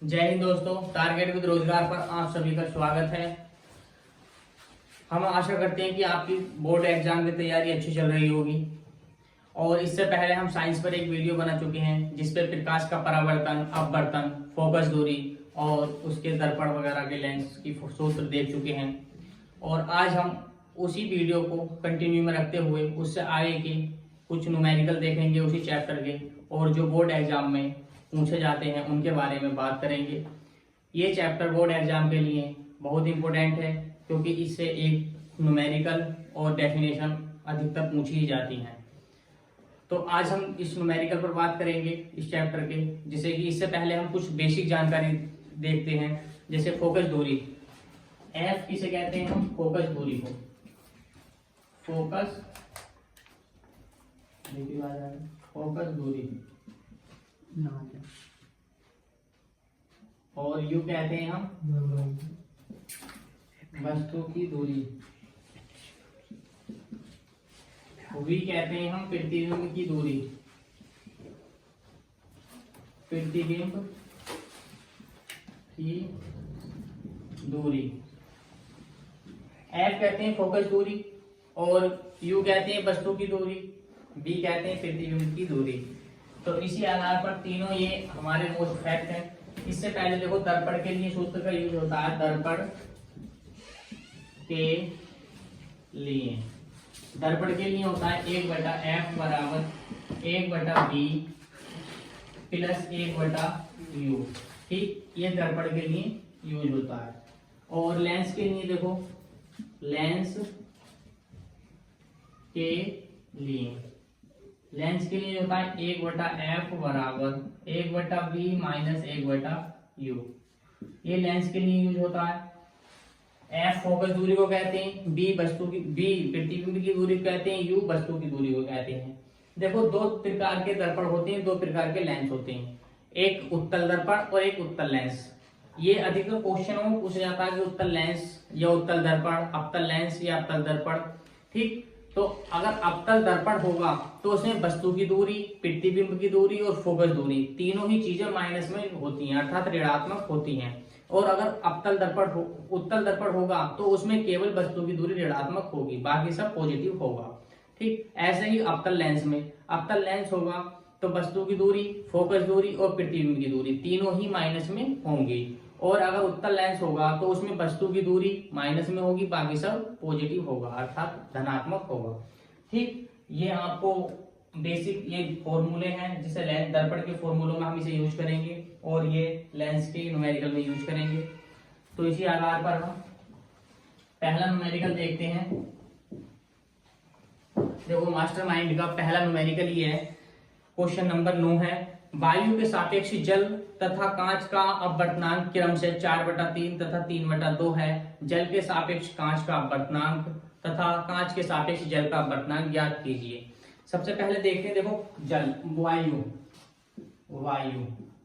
जय हिंद दोस्तों, target with रोजगार पर आप सभी का स्वागत है। हम आशा करते हैं कि आपकी बोर्ड एग्जाम की तैयारी अच्छी चल रही होगी। और इससे पहले हम साइंस पर एक वीडियो बना चुके हैं जिसपे प्रकाश का परावर्तन, अपवर्तन, फोकस दूरी और उसके दर्पण वगैरह के लेंस की सूत्र देख चुके हैं। और आज हम उसी वीडियो को कंटिन्यू में रखते हुए उससे आगे के कुछ न्यूमेरिकल देखेंगे उसी चैप्टर के, और जो बोर्ड एग्जाम में पूछे जाते हैं उनके बारे में बात करेंगे। ये चैप्टर बोर्ड एग्जाम के लिए बहुत इंपॉर्टेंट है क्योंकि इससे एक न्यूमेरिकल और डेफिनेशन अधिकतर पूछी ही जाती हैं। तो आज हम इस न्यूमेरिकल पर बात करेंगे इस चैप्टर के, जिसे कि इससे पहले हम कुछ बेसिक जानकारी देखते हैं। जैसे फोकस दूरी, एफ किसे कहते हैं हम? फोकस दूरी को। फोकस दूरी और यू कहते हैं हम वस्तु की दूरी। वी कहते हैं हम प्रतिबिंब की दूरी। प्रतिबिंब की दूरी। एफ कहते हैं फोकस दूरी और यू कहते हैं वस्तु की दूरी। बी कहते हैं प्रतिबिंब की दूरी। तो इसी आधार पर तीनों ये हमारे मोस्ट फैक्ट हैं। इससे पहले देखो, दर्पण के लिए सूत्र का यूज होता है। दर्पण के लिए होता है 1/f बराबर 1/b प्लस 1/u। ठीक, ये दर्पण के लिए यूज होता है। और लेंस के लिए देखो, लेंस के लिए होता है 1/f बराबर 1/b माइनस 1/u। ये लेंस के लिए यूज होता है। एफ फोकस दूरी को कहते हैं, बी प्रतिबिंब की दूरी को कहते हैं, यू वस्तु की दूरी को कहते हैं। देखो, दो प्रकार के दर्पण होते हैं, दो प्रकार के लेंस होते हैं, एक उत्तल दर्पण और एक उत्तल लेंस। ये अधिकतर क्वेश्चनों में पूछा जाता है कि उत्तल लेंस या उत्तल दर्पण, अवतल लेंस या अवतल दर्पण। ठीक, तो अगर अवतल दर्पण होगा तो उसमें वस्तु की दूरी, प्रतिबिंब की दूरी और फोकस दूरी तीनों ही चीजें माइनस में होती हैं, अर्थात ऋणात्मक होती हैं। और अगर उत्तल दर्पण होगा तो उसमें केवल वस्तु की दूरी ऋणात्मक होगी, बाकी सब पॉजिटिव होगा। ठीक, ऐसे ही अवतल लेंस होगा तो वस्तु की दूरी, फोकस दूरी और प्रतिबिंब की दूरी तीनों ही माइनस में होंगी। और अगर उत्तल लेंस होगा तो उसमें वस्तु की दूरी माइनस में होगी, बाकी सब पॉजिटिव होगा, अर्थात धनात्मक होगा। ठीक, ये आपको बेसिक ये फॉर्मूले हैं जिसे दर्पण के फॉर्मूलों में हम इसे यूज करेंगे और ये लेंस के न्यूमेरिकल में यूज करेंगे। तो इसी आधार पर हम पहला न्यूमेरिकल देखते हैं। देखो, मास्टरमाइंड का पहला न्यूमेरिकल ये है। क्वेश्चन नंबर 9 है, वायु के सापेक्ष जल तथा कांच का अपवर्तनांक क्रम से 4/3 तथा 3/2 है। जल के सापेक्ष कांच का अपवर्तनांक तथा कांच के सापेक्ष जल का अपवर्तनांक ज्ञात कीजिए। सबसे पहले देखते हैं, देखो जल,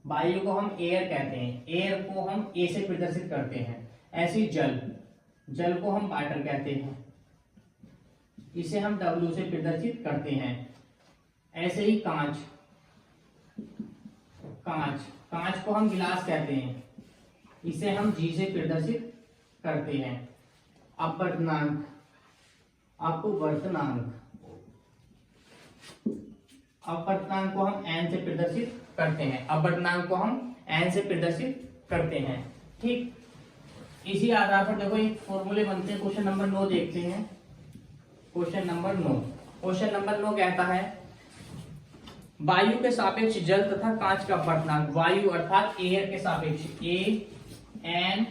वायु को हम एयर कहते हैं, एयर को हम ए से प्रदर्शित करते हैं। ऐसे जल को हम वाटर कहते हैं, इसे हम W से प्रदर्शित करते हैं। ऐसे ही कांच को हम गिलास कहते हैं, इसे हम G से प्रदर्शित करते हैं। अपवर्तनांक को हम N से प्रदर्शित करते हैं। ठीक, इसी आधार पर देखो एक फॉर्मूले बनते हैं। क्वेश्चन नंबर 9 देखते हैं। क्वेश्चन नंबर 9 कहता है, वायु के सापेक्ष जल तथा कांच का अपवर्तनांक। वायु अर्थात एयर के सापेक्ष AN,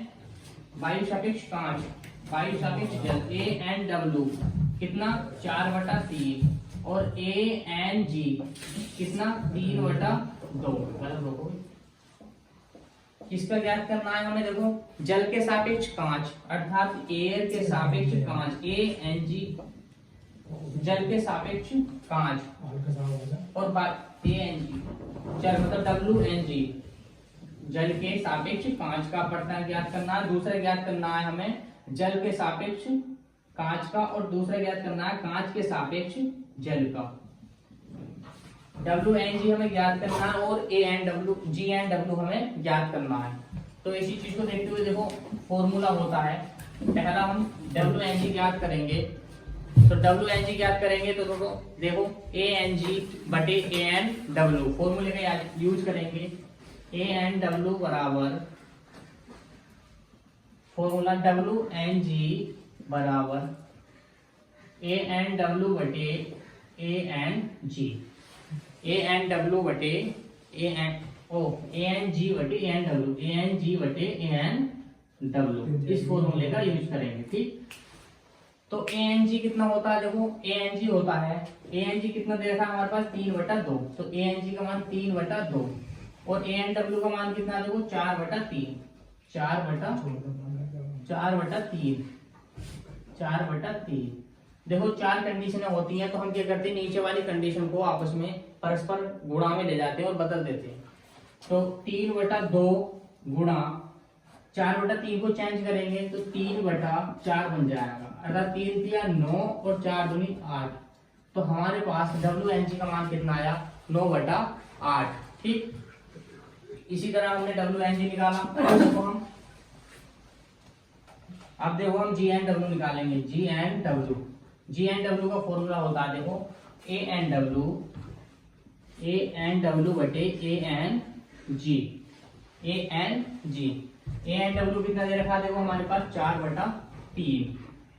वायु सापेक्ष कांच, वायु सापेक्ष जल ANW कितना 4/3 और ANG कितना 3/2। किसका ज्ञात करना है हमें? देखो, जल के सापेक्ष कांच अर्थात एयर के सापेक्ष कांच ANG, जल के सापेक्ष कांच और ANG जल मतलब WNG, जल के सापेक्ष कांच का अपवर्तनांक ज्ञात करना है। दूसरा ज्ञात करना है हमें जल के सापेक्ष कांच का, और दूसरा ज्ञात करना है कांच के सापेक्ष जल का। डब्ल्यू एन जी हमें ज्ञात करना है और A N W G N W हमें ज्ञात करना है। तो इसी चीज को देखते हुए देखो फॉर्मूला होता है, पहला हम डब्ल्यू एन जी ज्ञात करेंगे। तो डब्ल्यू एन जी ज्ञात करेंगे तो देखो ए एन जी बटे ए एन डब्ल्यू, फॉर्मूले का यूज करेंगे। ए एन डब्ल्यू बराबर फॉर्मूला डब्ल्यू एन जी बराबर ए एन डब्ल्यू बटे A N G, A N W बटे ए एन जी बटे ए N W, A N G बटे ए एन डब्ल्यू, इस फॉर्मूले का यूज करेंगे। ठीक, तो ए एन जी कितना होता है, देखो ए एन जी होता है, ए एन जी कितना दे रखा है हमारे पास 3/2, तो ए एन जी का मान 3/2 और ए एन डब्ल्यू का मान कितना देखो 4/3, 4/3। देखो चार कंडीशनें होती हैं तो हम क्या करते हैं, नीचे वाली कंडीशन को आपस में परस्पर गुणा में ले जाते हैं और बदल देते हैं। तो 3/2 गुणा 4/3 को चेंज करेंगे तो 3/4 बन जाएगा, अर्थात 3 दिया 9 और 4 दूनी 8। तो हमारे पास डब्ल्यू एन जी का मान कितना आया 9/8। ठीक, इसी तरह हमने डब्ल्यू एन जी निकाला। अब देखो हम जी एन डब्ल्यू निकालेंगे। जी एन डब्ल्यू का फॉर्मूला होता है देखो ए एन डब्ल्यू बटे A N G, A N W कितना दे रखा है देखो हमारे पास 4/3,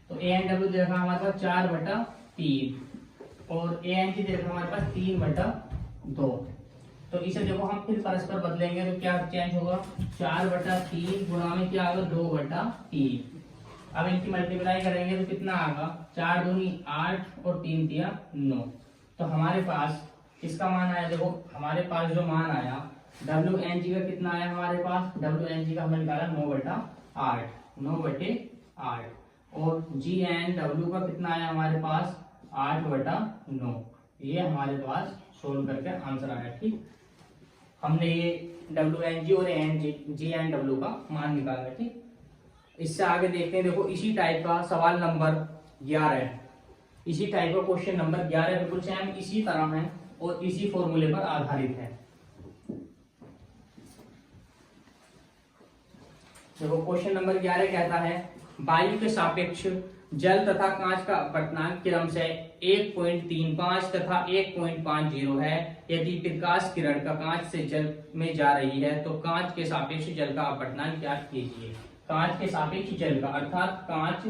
तो ए एन डब्ल्यू दे रखा हमारे पास 4/3 और ए एन जी दे रखा हमारे पास 3/2। तो इसे देखो हम फिर परस्पर बदलेंगे तो क्या चेंज होगा, 4/3 गुणा में क्या होगा 2/3। अब इनकी मल्टीप्लाई करेंगे तो कितना आएगा, 4 दूनी 8 और 3 दिया 9। तो हमारे पास इसका मान आया, देखो हमारे पास जो मान आया डब्ल्यू एन जी का कितना आया हमारे पास, डब्ल्यू एन जी का हमने निकाला 9/8 और जी एन डब्ल्यू का कितना आया हमारे पास 8/9। ये हमारे पास सोल्व करके आंसर आया। ठीक, हमने ये डब्ल्यू एन जी और जी एन डब्ल्यू का मान निकाला। ठीक, इससे आगे देखते हैं, देखो इसी टाइप का सवाल नंबर 11, इसी टाइप का क्वेश्चन नंबर 11 बिल्कुल सेम इसी तरह है और इसी फॉर्मूले पर आधारित है। देखो क्वेश्चन नंबर 11 कहता है वायु के सापेक्ष जल तथा कांच का अपवर्तनांक क्रमशः 1.35 तथा 1.50 है। यदि प्रकाश किरण का कांच से जल में जा रही है तो कांच के सापेक्ष जल का अपवर्तनांक ज्ञात कीजिए। कांच के सापेक्ष जल का, अर्थात कांच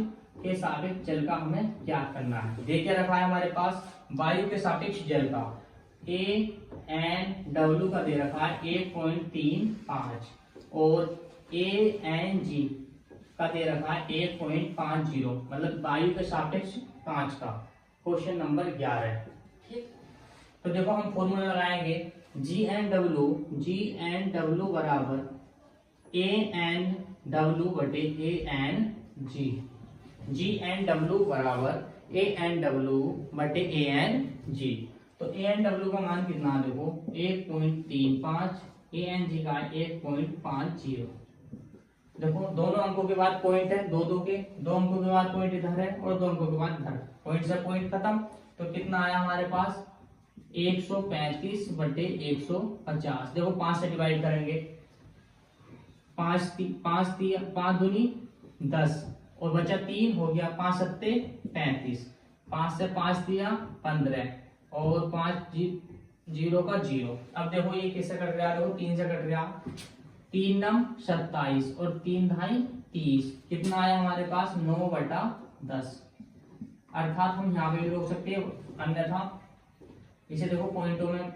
के सापेक्ष जल का हमें ज्ञात करना है। देखिए रखा है हमारे पास वायु के सापेक्ष जल का ए एन डब्ल्यू का दे रखा है 1.35 और ए एन जी का दे रखा है 1.50, मतलब वायु के सापेक्ष कांच का। Question number 11। ठीक, तो देखो हम फॉर्मूला लगाएंगे जी एन डब्ल्यू बराबर ए एन डब्ल्यू बटे A N G, ji N W बराबर ए एन डब्ल्यू बटे ए एन जी। तो ए एन डब्ल्यू का मान कितना देखो 1.35, ए एन जी का 1.50। देखो दोनों अंकों के बाद पॉइंट है, दो अंकों के बाद पॉइंट इधर है और 2 अंकों के बाद इधर, पॉइंट से पॉइंट खत्म। तो कितना आया हमारे पास 135/150। देखो 5 से डिवाइड करेंगे, 5 दूनी 10 और बचा 3 हो गया, 5 सत्ते 35, 5 से 5 दिया 15 और 5 0 का 0। अब देखो ये किससे कट गया, देखो 3 से कट गया, 3 नम 27 और 3 ढाई 30। कितना आया हमारे पास 9/10। अर्थात हम यहाँ पे भी रोक सकते हैं, अन्यथा इसे देखो पॉइंटों में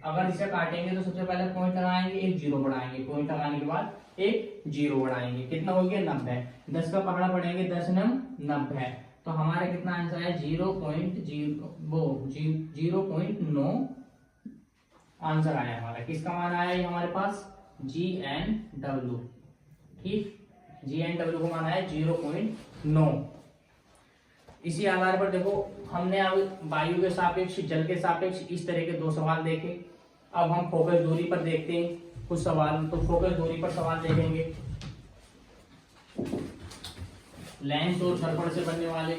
अगर इसे काटेंगे तो सबसे पहले पॉइंट लगाएंगे, एक 0 बढ़ाएंगे, पॉइंट लगाने के बाद एक 0 बढ़ाएंगे, कितना हो गया 90। 10 का पकड़ा पड़ेंगे, 10 नम 90। तो हमारा कितना आंसर है 0.9 आंसर आया हमारा। किसका मान आया ये हमारे पास जी एन डब्ल्यू। ठीक, जी एन डब्ल्यू का मान आया 0.9। इसी आधार पर देखो हमने अब वायु के सापेक्ष जल के सापेक्ष इस तरह के 2 सवाल देखे। अब हम फोकस दूरी पर देखते हैं कुछ सवाल। तो फोकस दूरी पर सवाल देखेंगे, लेंस और सर्कल से बनने वाले।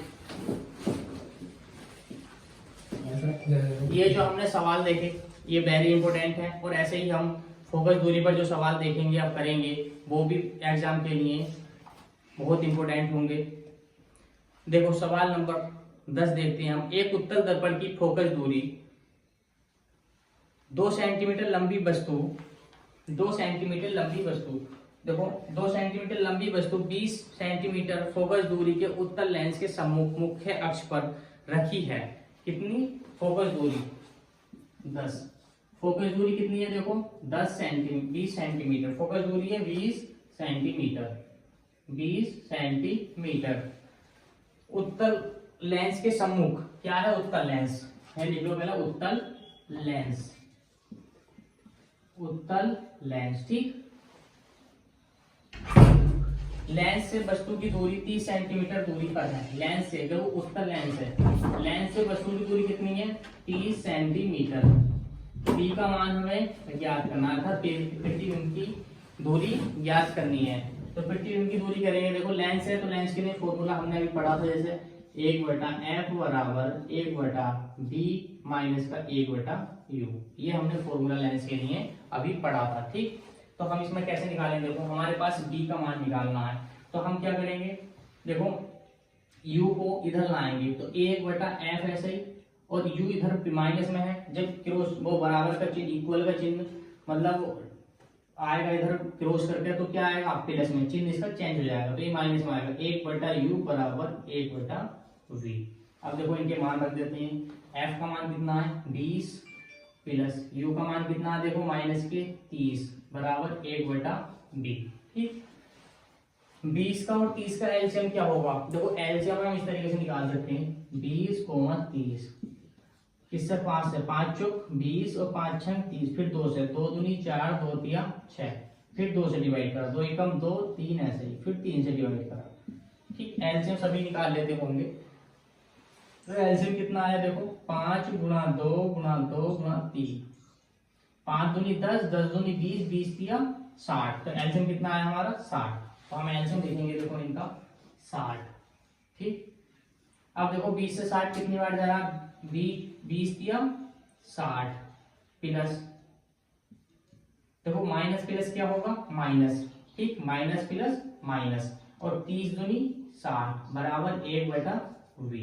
ये जो हमने सवाल देखे ये वेरी इंपॉर्टेंट है। और ऐसे ही हम फोकस दूरी पर जो सवाल देखेंगे अब करेंगे वो भी एग्जाम के लिए बहुत इंपॉर्टेंट होंगे। देखो सवाल नंबर 10 देखते हैं हम। एक उत्तल दर्पण की फोकस दूरी 2 सेंटीमीटर लंबी वस्तु 2 सेंटीमीटर लंबी वस्तु देखो 2 सेंटीमीटर लंबी वस्तु 20 सेंटीमीटर फोकस दूरी के उत्तल लेंस के सम्मुख मुख्य अक्ष पर रखी है। कितनी फोकस दूरी? 10। फोकस दूरी कितनी है? देखो 20 सेंटीमीटर फोकस दूरी है 20 सेंटीमीटर 20 सेंटीमीटर। उत्तल लेंस के सम्मुख क्या है? उत्तल लेंस है। लिख लो पहला उत्तल लेंस। उत्तल लेंस, ठीक। लेंस से वस्तु की दूरी 30 सेंटीमीटर दूरी पर है। लेंस से, जो उत्तल लेंस है, लेंस से वस्तु की दूरी कितनी है? 30 सेंटीमीटर। बी का मान हमें ज्ञात करना था, प्रतिबिंब की दूरी ज्ञात करनी है। तो प्रतिबिंब की दूरी करेंगे। देखो लेंस है तो लेंस के लिए फॉर्मूला हमने अभी पढ़ा था, जैसे 1/f बराबर 1/b माइनस का 1/u। ये हमने फॉर्मूला लेंस के लिए अभी पढ़ा था, ठीक। तो हम इसमें कैसे निकालेंगे? देखो हमारे पास b का मान निकालना है, तो हम क्या करेंगे? देखो u को इधर लाएंगे तो 1/f ऐसे ही, और u इधर माइनस में है। जब क्रॉस वो बराबर का चिन्ह, इक्वल का चिन्ह मतलब आएगा इधर क्रॉस करके, तो क्या आएगा? प्लस में चिन्ह इसका चेंज हो जाएगा, तो ये माइनस में आएगा। 1/u बराबर 1/v। अब देखो इनके मान रख देते हैं। f का मान कितना है? 20 प्लस u का मान कितना है? देखो माइनस के 30 बराबर 1/b, ठीक। 20 का और 30 का एलसीएम क्या होगा? देखो एलसीएम हम इस तरीके से निकाल सकते हैं 20 - 30। किससे? 5 से। 5 चौक 20 और 5 छंग 30, फिर 2 से। 2 दूनी 4, 2 तिया 6, फिर 2 से डिवाइड करा, 2 एकम 2, 3 ऐसे ही, फिर 3 से डिवाइड करा, ठीक। एलसीएम सभी निकाल लेते होंगे। तो एलसीएम कितना आया? देखो 5 × 2 × 2 × 3, 5 दूनी 10, 10 दूनी 20, 20 तिया 60। तो एलसीएम कितना आया हमारा? 60। तो हम एलसीएम लिखेंगे देखो इनका 60, ठीक। अब देखो 20 से 60 कितनी बार जा रहा? 20 तिया 60 प्लस, देखो माइनस प्लस क्या होगा? माइनस, ठीक। माइनस प्लस माइनस, और 30 दूनी 60 बराबर 1/v।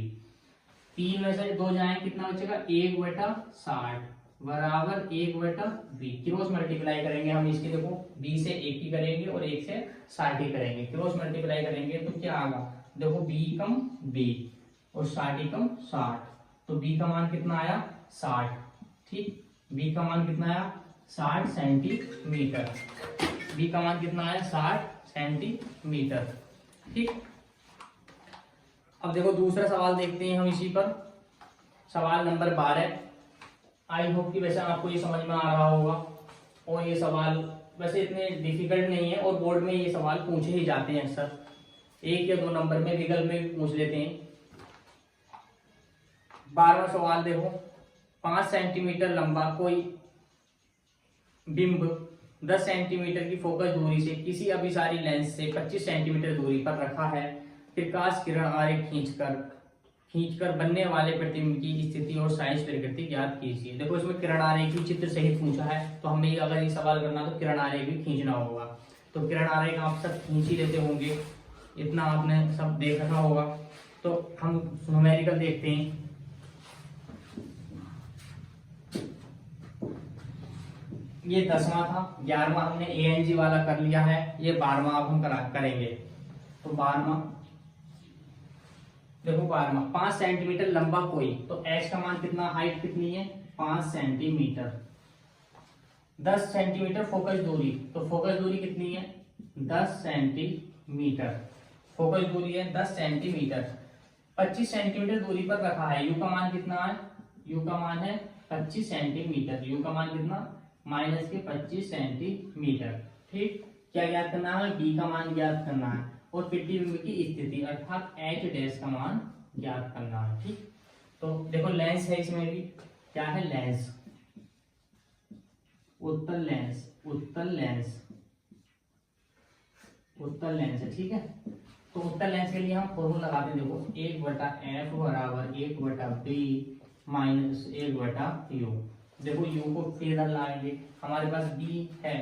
3 में से 2 जाए कितना बचेगा? 1/60 बराबर 1/v। क्रॉस मल्टीप्लाई करेंगे हम इसके। देखो 20 से 1 की करेंगे और 1 से 60 की करेंगे। क्रॉस मल्टीप्लाई करेंगे तो क्या आएगा? देखो b कम b और 60 कम 60, तो b का मान कितना आया? 60, ठीक। b का मान कितना आया? 60 सेंटीमीटर। b का मान कितना आया? 60 सेंटीमीटर, ठीक। अब देखो दूसरा सवाल देखते हैं हम इसी पर। सवाल नंबर 12। आई होप कि वैसे आपको ये समझ में आ रहा होगा, और ये सवाल वैसे इतने डिफिकल्ट नहीं है, और बोर्ड में ये सवाल पूछे ही जाते हैं अक्सर। 1 या 2 नंबर में विकल्प में पूछ लेते हैं। 12वां सवाल देखो। 5 सेंटीमीटर लंबा कोई बिंब 10 सेंटीमीटर की फोकस दूरी से किसी अभिसारी लेंस से 25 सेंटीमीटर दूरी पर रखा है। प्रकाश किरण आरेख खींचकर बनने वाले प्रतिबिंब की स्थिति और साइज प्रकृति ज्ञात कीजिए। देखो इसमें किरण आरेख भी चित्र सहित पूछा है, तो हमें अगर ये सवाल करना तो किरण आरेख भी खींचना होगा। तो किरण आरेख आप सब खींच ही लेते होंगे, इतना आपने सब देख रखा होगा। तो हम न्यूमेरिकल देखते हैं। ये 10वां था, 11वां हमने ANG वाला कर लिया है, ये 12वां अब हम करेंगे। तो 12वां देखो 12वां 5 सेंटीमीटर लंबा कोई, तो h का मान कितना? हाइट कितनी है? 5 सेंटीमीटर। 10 सेंटीमीटर फोकस दूरी, तो फोकस दूरी कितनी है? 10 सेंटीमीटर। फोकस दूरी है 10 सेंटीमीटर। 25 सेंटीमीटर दूरी पर रखा है। u का मान कितना है? u का मान है 25 सेंटीमीटर। u का मान कितना? माइनस के 25 सेंटीमीटर, ठीक। क्या ज्ञात करना है? b का मान ज्ञात करना है, और प्रतिबिंब की स्थिति अर्थात h डैश का मान ज्ञात करना है, ठीक। तो देखो लेंस है, इसमें भी क्या है? लेंस, उत्तल लेंस, उत्तल लेंस, उत्तल लेंस है, ठीक है। तो उत्तल लेंस के लिए हम फॉर्मूला लगाते हैं। देखो 1/f बराबर 1/b माइनस 1/u। देखो u को फिर इधर लाएंगे, हमारे पास b है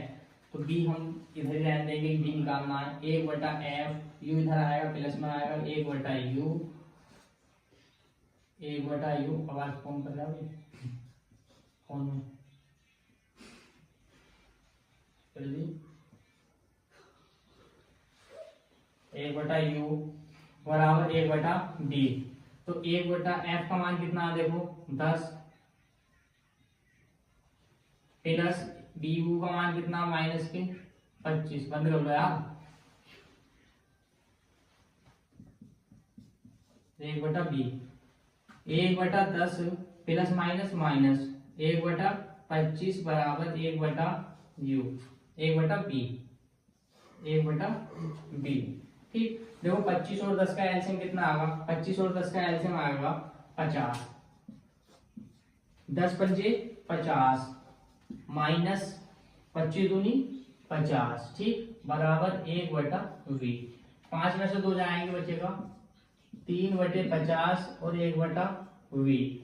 तो b हम इधर ही रहने देंगे, b निकालना है। 1/f, u इधर आएगा प्लस में आएगा 1/u, 1/u। आवाज फोन कर रहा है फोन में जल्दी। 1/u बराबर 1/b। तो 1/f का मान कितना है देखो 10 प्लस bu का मान कितना माइनस के 25। बंद कर लो यार। 1/b 1/10 प्लस माइनस माइनस 1/25 बराबर 1/u 1/b 1/b। ठीक, देखो 25 और 10 का एलसीएम कितना आएगा, 25 और 10 का एलसीएम आएगा 50, 10 पंजे 50 माइनस 25 दूनी 50, ठीक, बराबर 1/v। 5 में से 2 जाएंगे बचेगा 3/50 और 1/v।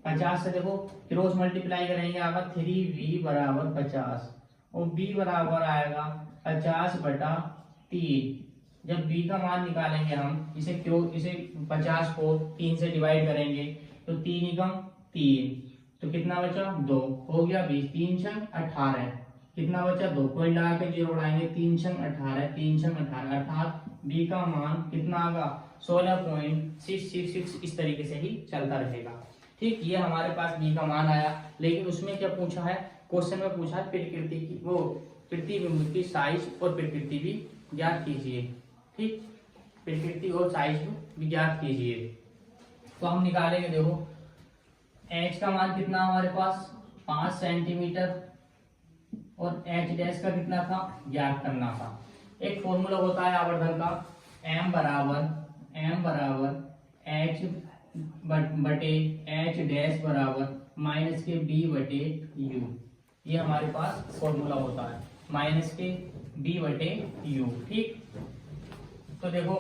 50 से देखो क्रॉस मल्टीप्लाई करेंगे आएगा 3v बराबर 50 और b बराबर आएगा 50/3। जब b का मान निकालेंगे हम इसे 50 को 3 से डिवाइड करेंगे तो 3 एकम 3, तो कितना बचा 2, हो गया 20, 3 छंग 18, कितना बचा 2, पॉइंट लगा के 0 उड़ाएंगे, 3 छंग 18, 3 छंग 18, अर्थात b का मान कितना आएगा 16.666। इस तरीके से ही चलता रहेगा। ठीक, ये हमारे पास b का मान आया। लेकिन उसमें क्या पूछा है, क्वेश्चन में पूछा है प्रकृति की, वो प्रतिबिंब की साइज और प्रकृति भी ज्ञात कीजिए। ठीक, प्रकृति और साइज भी ज्ञात कीजिए। तो हम निकालेंगे, देखो h का मान कितना हमारे पास 5 सेंटीमीटर और h डैश का कितना था ज्ञात करना था। एक फॉर्मूला होता है आवर्धन का, m बराबर h बटे h डैश बराबर माइनस के b बटे u। ये हमारे पास फॉर्मूला होता है माइनस के b बटे u। ठीक, तो देखो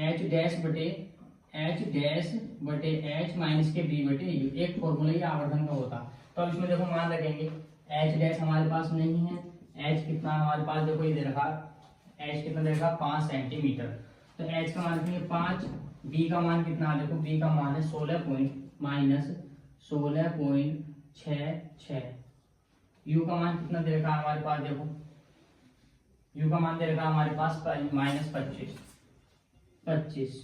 h डैश बटे h माइनस के b बटे u, एक फॉर्मूला ही आवर्धन का होता। तो अब इसमें देखो मान रखेंगे, h डैश हमारे पास नहीं है, h कितना हमारे पास देखो ये दे रखा, h कितना दे रखा 5 सेंटीमीटर, तो h का मान रखेंगे 5, b का मान कितना देखो b का मान है 16.66, u का मान कितना दे रखा हमारे पास देखो, u का मान दे रखा हमारे पास -25।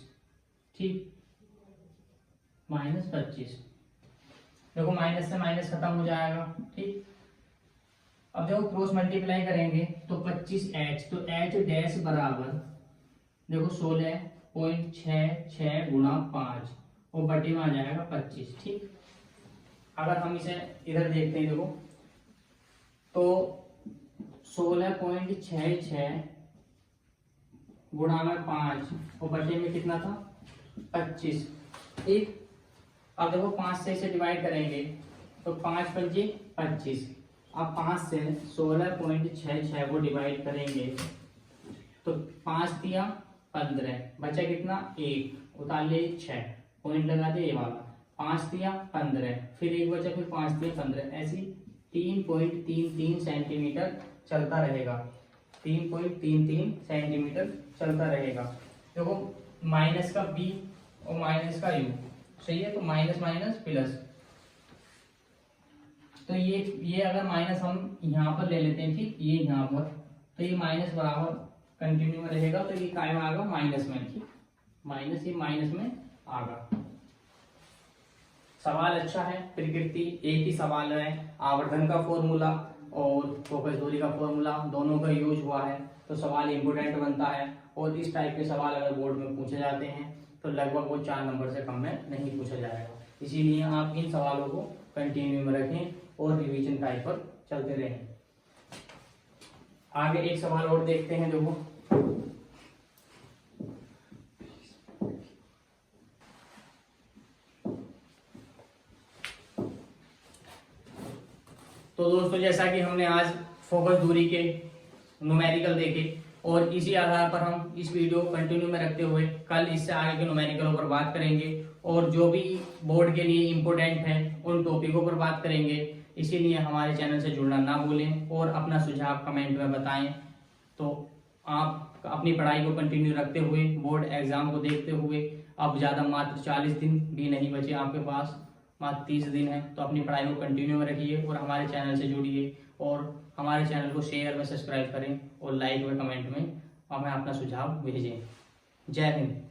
ठीक, -25, देखो माइनस से माइनस खत्म हो जाएगा। ठीक, अब देखो क्रॉस मल्टीप्लाई करेंगे तो 25h, तो h डैश बराबर देखो 16.66 गुणा 5 और बटे में आ जाएगा 25। ठीक, अगर हम इसे इधर देखते हैं देखो तो 16.66 गुणा में 5 और बटे में कितना था 25। ठीक, अब देखो 5 से इसे डिवाइड करेंगे तो 5 पंजे 25, अब 5 से 16.66 को डिवाइड करेंगे तो 5 दिया 15, बचा कितना 1, उतार ले 6, पॉइंट लगा दे ये वाला, 5 दिया 15, फिर 1 बचा, फिर 5 दिया 15, ऐसी 3.33 सेंटीमीटर चलता रहेगा, 3.33 सेंटीमीटर चलता रहेगा। देखो माइनस का b और माइनस का u, सही है, तो माइनस माइनस प्लस, तो ये अगर माइनस हम यहाँ पर ले लेते हैं, ठीक, ये यहाँ पर, तो ये माइनस बराबर कंटिन्यू में रहेगा, तो ये काय में आएगा माइनस में। ठीक, माइनस, ये माइनस में आएगा। सवाल अच्छा है, प्रकृति एक ही सवाल है, आवर्धन का फॉर्मूला और फोकस दूरी का फॉर्मूला दोनों का यूज हुआ है, तो सवाल इंपोर्टेंट बनता है। और इस टाइप के सवाल अगर बोर्ड में पूछे जाते हैं तो लगभग वो 4 नंबर से कम में नहीं पूछा जाएगा। इसीलिए आप इन सवालों को कंटिन्यू में रखें और रिवीजन टाइप पर चलते रहें। आगे एक सवाल और देखते हैं, देखो तो दोस्तों जैसा कि हमने आज फोकस दूरी के न्यूमेरिकल देखे, और इसी आधार पर हम इस वीडियो को कंटिन्यू में रखते हुए कल इससे आगे के न्यूमेरिकलों पर बात करेंगे और जो भी बोर्ड के लिए इम्पोर्टेंट है उन टॉपिकों पर बात करेंगे। इसीलिए हमारे चैनल से जुड़ना ना भूलें और अपना सुझाव कमेंट में बताएं। तो आप अपनी पढ़ाई को कंटिन्यू रखते हुए बोर्ड एग्जाम को देखते हुए, अब ज़्यादा मात्र 40 दिन भी नहीं बचे आपके पास, मात्र 30 दिन है, तो अपनी पढ़ाई को कंटिन्यू में रखिए और हमारे चैनल से जुड़िए और हमारे चैनल को शेयर में सब्सक्राइब करें और लाइक व कमेंट में हमें अपना सुझाव भेजें। जय हिंद।